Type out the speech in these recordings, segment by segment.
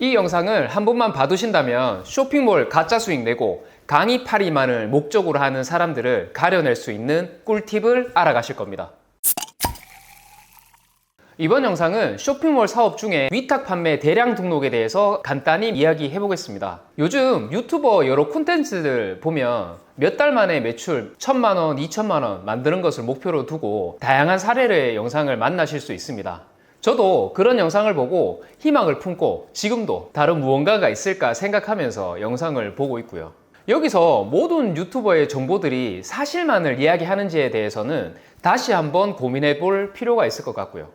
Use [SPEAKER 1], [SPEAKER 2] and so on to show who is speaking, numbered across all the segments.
[SPEAKER 1] 이 영상을 한 번만 봐두신다면 쇼핑몰 가짜 수익 내고 강의 파리만을 목적으로 하는 사람들을 가려낼 수 있는 꿀팁을 알아가실 겁니다. 이번 영상은 쇼핑몰 사업 중에 위탁 판매 대량 등록에 대해서 간단히 이야기해 보겠습니다. 요즘 유튜버 여러 콘텐츠들 보면 몇 달 만에 매출 1,000만 원, 2,000만 원 만드는 것을 목표로 두고 다양한 사례의 영상을 만나실 수 있습니다. 저도 그런 영상을 보고 희망을 품고 지금도 다른 무언가가 있을까 생각하면서 영상을 보고 있고요. 여기서 모든 유튜버의 정보들이 사실만을 이야기하는지에 대해서는 다시 한번 고민해 볼 필요가 있을 것 같고요.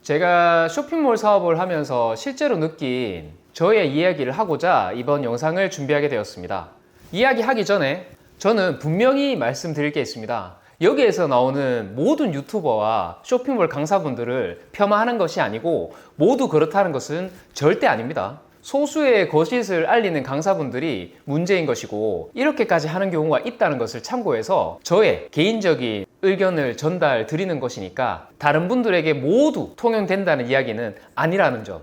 [SPEAKER 1] 제가 쇼핑몰 사업을 하면서 실제로 느낀 저의 이야기를 하고자 이번 영상을 준비하게 되었습니다. 이야기하기 전에 저는 분명히 말씀드릴 게 있습니다. 여기에서 나오는 모든 유튜버와 쇼핑몰 강사분들을 폄하하는 것이 아니고 모두 그렇다는 것은 절대 아닙니다. 소수의 거짓을 알리는 강사분들이 문제인 것이고 이렇게까지 하는 경우가 있다는 것을 참고해서 저의 개인적인 의견을 전달 드리는 것이니까 다른 분들에게 모두 통용된다는 이야기는 아니라는 점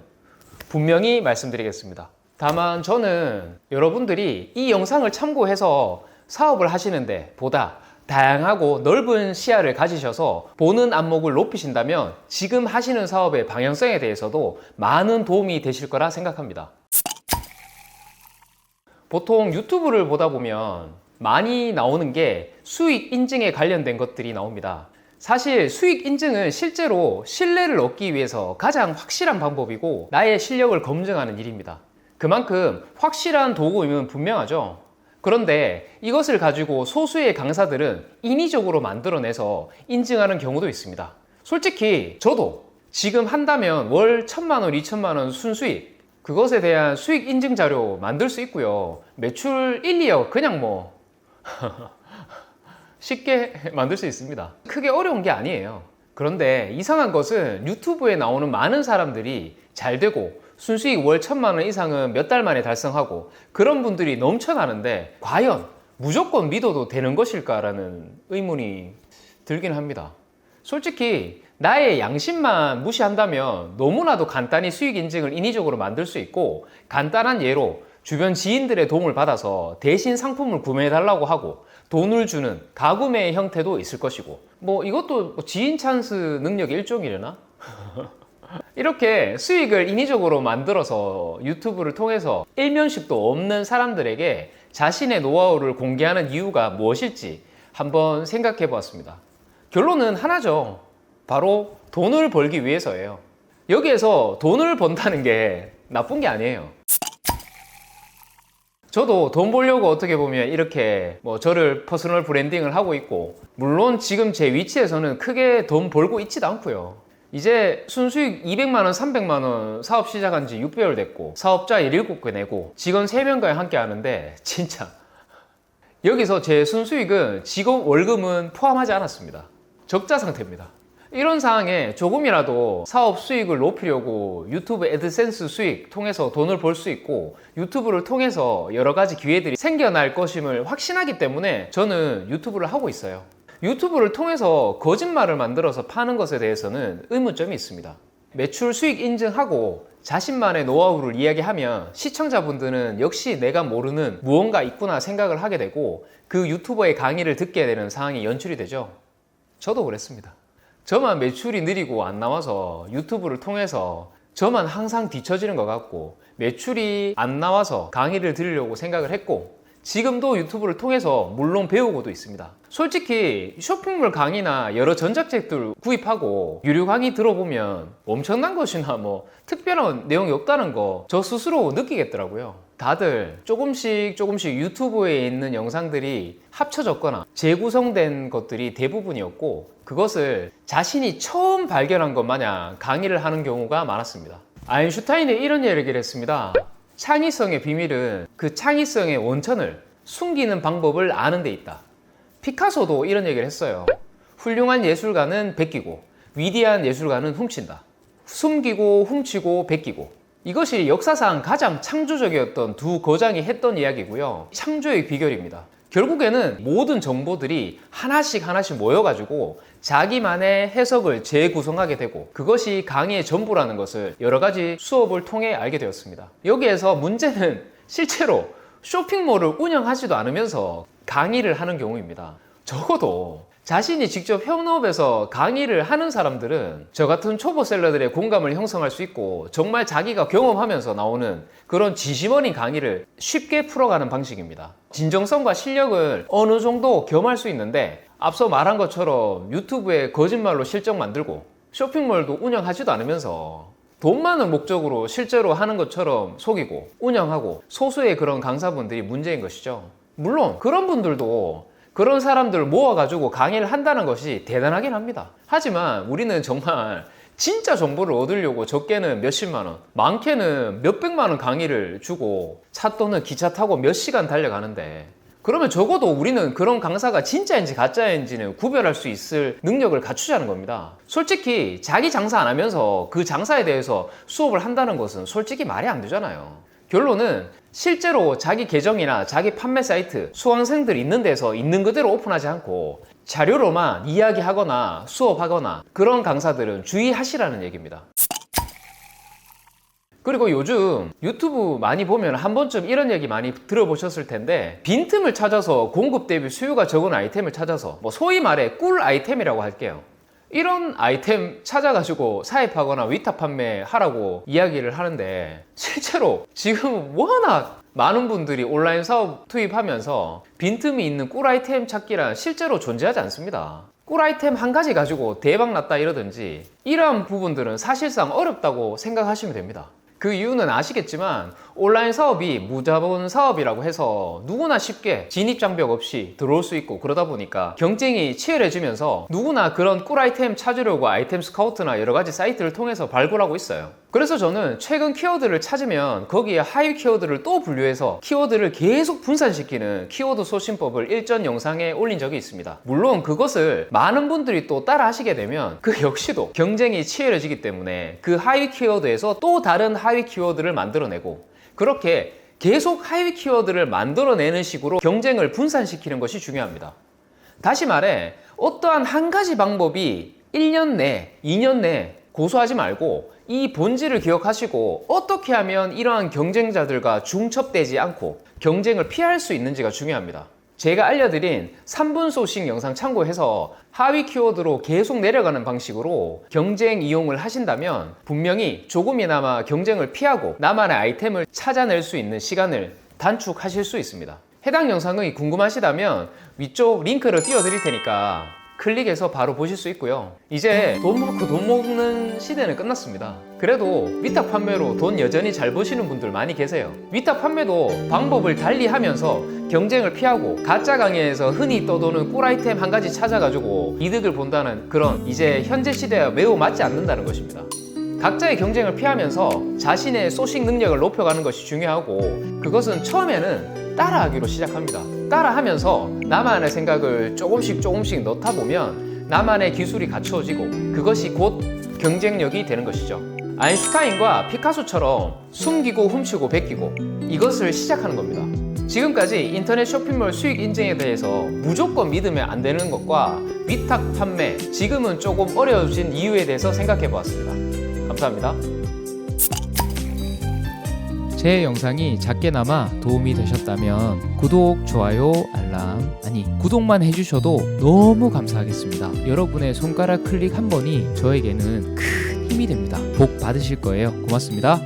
[SPEAKER 1] 분명히 말씀드리겠습니다. 다만 저는 여러분들이 이 영상을 참고해서 사업을 하시는데 보다 다양하고 넓은 시야를 가지셔서 보는 안목을 높이신다면 지금 하시는 사업의 방향성에 대해서도 많은 도움이 되실 거라 생각합니다. 보통 유튜브를 보다 보면 많이 나오는 게 수익 인증에 관련된 것들이 나옵니다. 사실 수익 인증은 실제로 신뢰를 얻기 위해서 가장 확실한 방법이고 나의 실력을 검증하는 일입니다. 그만큼 확실한 도구임은 분명하죠. 그런데 이것을 가지고 소수의 강사들은 인위적으로 만들어내서 인증하는 경우도 있습니다. 솔직히 저도 지금 한다면 월 1,000만 원, 2,000만 원 순수익 그것에 대한 수익 인증 자료 만들 수 있고요. 매출 1, 2억 그냥 뭐 쉽게 만들 수 있습니다. 크게 어려운 게 아니에요. 그런데 이상한 것은 유튜브에 나오는 많은 사람들이 잘 되고 순수익 월 1,000만 원 이상은 몇 달 만에 달성하고 그런 분들이 넘쳐나는데 과연 무조건 믿어도 되는 것일까라는 의문이 들긴 합니다. 솔직히 나의 양심만 무시한다면 너무나도 간단히 수익 인증을 인위적으로 만들 수 있고 간단한 예로 주변 지인들의 도움을 받아서 대신 상품을 구매해 달라고 하고 돈을 주는 가구매의 형태도 있을 것이고 뭐 이것도 지인 찬스 능력의 일종이려나? 이렇게 수익을 인위적으로 만들어서 유튜브를 통해서 일면식도 없는 사람들에게 자신의 노하우를 공개하는 이유가 무엇일지 한번 생각해 보았습니다. 결론은 하나죠. 바로 돈을 벌기 위해서예요. 여기에서 돈을 번다는 게 나쁜 게 아니에요. 저도 돈 벌려고 어떻게 보면 이렇게 저를 퍼스널 브랜딩을 하고 있고 물론 지금 제 위치에서는 크게 돈 벌고 있지도 않고요. 이제 순수익 200만 원, 300만 원 사업 시작한 지 6개월 됐고 사업자 17개 내고 직원 3명과 함께 하는데 진짜 여기서 제 순수익은 직원 월급은 포함하지 않았습니다. 적자 상태입니다. 이런 상황에 조금이라도 사업 수익을 높이려고 유튜브 애드센스 수익 통해서 돈을 벌 수 있고 유튜브를 통해서 여러 가지 기회들이 생겨날 것임을 확신하기 때문에 저는 유튜브를 하고 있어요. 유튜브를 통해서 거짓말을 만들어서 파는 것에 대해서는 의문점이 있습니다. 매출 수익 인증하고 자신만의 노하우를 이야기하면 시청자분들은 역시 내가 모르는 무언가 있구나 생각을 하게 되고 그 유튜버의 강의를 듣게 되는 상황이 연출이 되죠. 저도 그랬습니다. 저만 매출이 느리고 안 나와서 유튜브를 통해서 저만 항상 뒤처지는 것 같고 매출이 안 나와서 강의를 들으려고 생각을 했고 지금도 유튜브를 통해서 물론 배우고도 있습니다. 솔직히 쇼핑몰 강의나 여러 전자책들 구입하고 유료 강의 들어보면 엄청난 것이나 특별한 내용이 없다는 거 저 스스로 느끼겠더라고요. 다들 조금씩 유튜브에 있는 영상들이 합쳐졌거나 재구성된 것들이 대부분이었고 그것을 자신이 처음 발견한 것 마냥 강의를 하는 경우가 많았습니다. 아인슈타인이 이런 얘기를 했습니다. 창의성의 비밀은 그 창의성의 원천을 숨기는 방법을 아는 데 있다. 피카소도 이런 얘기를 했어요. 훌륭한 예술가는 베끼고 위대한 예술가는 훔친다. 숨기고 훔치고 베끼고 이것이 역사상 가장 창조적이었던 두 거장이 했던 이야기고요. 창조의 비결입니다. 결국에는 모든 정보들이 하나씩 모여가지고 자기만의 해석을 재구성하게 되고 그것이 강의의 전부라는 것을 여러 가지 수업을 통해 알게 되었습니다. 여기에서 문제는 실제로 쇼핑몰을 운영하지도 않으면서 강의를 하는 경우입니다. 적어도 자신이 직접 현업에서 강의를 하는 사람들은 저 같은 초보 셀러들의 공감을 형성할 수 있고 정말 자기가 경험하면서 나오는 그런 지심 어린 강의를 쉽게 풀어가는 방식입니다. 진정성과 실력을 어느 정도 겸할 수 있는데 앞서 말한 것처럼 유튜브에 거짓말로 실적 만들고 쇼핑몰도 운영하지도 않으면서 돈만을 목적으로 실제로 하는 것처럼 속이고 운영하고 소수의 그런 강사분들이 문제인 것이죠. 물론 그런 분들도 그런 사람들을 모아가지고 강의를 한다는 것이 대단하긴 합니다. 하지만 우리는 정말 진짜 정보를 얻으려고 적게는 몇십만 원, 많게는 몇백만 원 강의를 주고 차 또는 기차 타고 몇 시간 달려가는데 그러면 적어도 우리는 그런 강사가 진짜인지 가짜인지는 구별할 수 있을 능력을 갖추자는 겁니다. 솔직히 자기 장사 안 하면서 그 장사에 대해서 수업을 한다는 것은 솔직히 말이 안 되잖아요. 결론은 실제로 자기 계정이나 자기 판매 사이트, 수강생들 있는 데서 있는 그대로 오픈하지 않고 자료로만 이야기하거나 수업하거나 그런 강사들은 주의하시라는 얘기입니다. 그리고 요즘 유튜브 많이 보면 한 번쯤 이런 얘기 많이 들어보셨을 텐데 빈틈을 찾아서 공급 대비 수요가 적은 아이템을 찾아서 소위 말해 꿀 아이템이라고 할게요. 이런 아이템 찾아가지고 사입하거나 위탁 판매하라고 이야기를 하는데 실제로 지금 워낙 많은 분들이 온라인 사업 투입하면서 빈틈이 있는 꿀 아이템 찾기란 실제로 존재하지 않습니다. 꿀 아이템 한 가지 가지고 대박 났다 이러든지 이러한 부분들은 사실상 어렵다고 생각하시면 됩니다. 그 이유는 아시겠지만 온라인 사업이 무자본 사업이라고 해서 누구나 쉽게 진입장벽 없이 들어올 수 있고 그러다 보니까 경쟁이 치열해지면서 누구나 그런 꿀 아이템 찾으려고 아이템 스카우트나 여러 가지 사이트를 통해서 발굴하고 있어요. 그래서 저는 최근 키워드를 찾으면 거기에 하위 키워드를 또 분류해서 키워드를 계속 분산시키는 키워드 소신법을 일전 영상에 올린 적이 있습니다. 물론 그것을 많은 분들이 또 따라 하시게 되면 그 역시도 경쟁이 치열해지기 때문에 그 하위 키워드에서 또 다른 하위 키워드를 만들어내고 그렇게 계속 하위 키워드를 만들어내는 식으로 경쟁을 분산시키는 것이 중요합니다. 다시 말해 어떠한 한 가지 방법이 1년 내, 2년 내 고수하지 말고 이 본질을 기억하시고 어떻게 하면 이러한 경쟁자들과 중첩되지 않고 경쟁을 피할 수 있는지가 중요합니다. 제가 알려드린 3분 소싱 영상 참고해서 하위 키워드로 계속 내려가는 방식으로 경쟁 이용을 하신다면 분명히 조금이나마 경쟁을 피하고 나만의 아이템을 찾아낼 수 있는 시간을 단축하실 수 있습니다. 해당 영상이 궁금하시다면 위쪽 링크를 띄워드릴 테니까 클릭해서 바로 보실 수 있고요. 이제 돈 많고 돈 먹는 시대는 끝났습니다. 그래도 위탁 판매로 돈 여전히 잘 버시는 분들 많이 계세요. 위탁 판매도 방법을 달리 하면서 경쟁을 피하고 가짜 강의에서 흔히 떠도는 꿀 아이템 한 가지 찾아가지고 이득을 본다는 그런 이제 현재 시대와 매우 맞지 않는다는 것입니다. 각자의 경쟁을 피하면서 자신의 소싱 능력을 높여가는 것이 중요하고 그것은 처음에는 따라하기로 시작합니다. 따라하면서 나만의 생각을 조금씩 넣다 보면 나만의 기술이 갖추어지고 그것이 곧 경쟁력이 되는 것이죠. 아인슈타인과 피카소처럼 숨기고 훔치고 베끼고 이것을 시작하는 겁니다. 지금까지 인터넷 쇼핑몰 수익 인증에 대해서 무조건 믿으면 안 되는 것과 위탁 판매, 지금은 조금 어려워진 이유에 대해서 생각해 보았습니다. 감사합니다.
[SPEAKER 2] 제 영상이 작게나마 도움이 되셨다면 구독, 좋아요, 알람, 구독만 해주셔도 너무 감사하겠습니다. 여러분의 손가락 클릭 한 번이 저에게는 큰 힘이 됩니다. 복 받으실 거예요. 고맙습니다.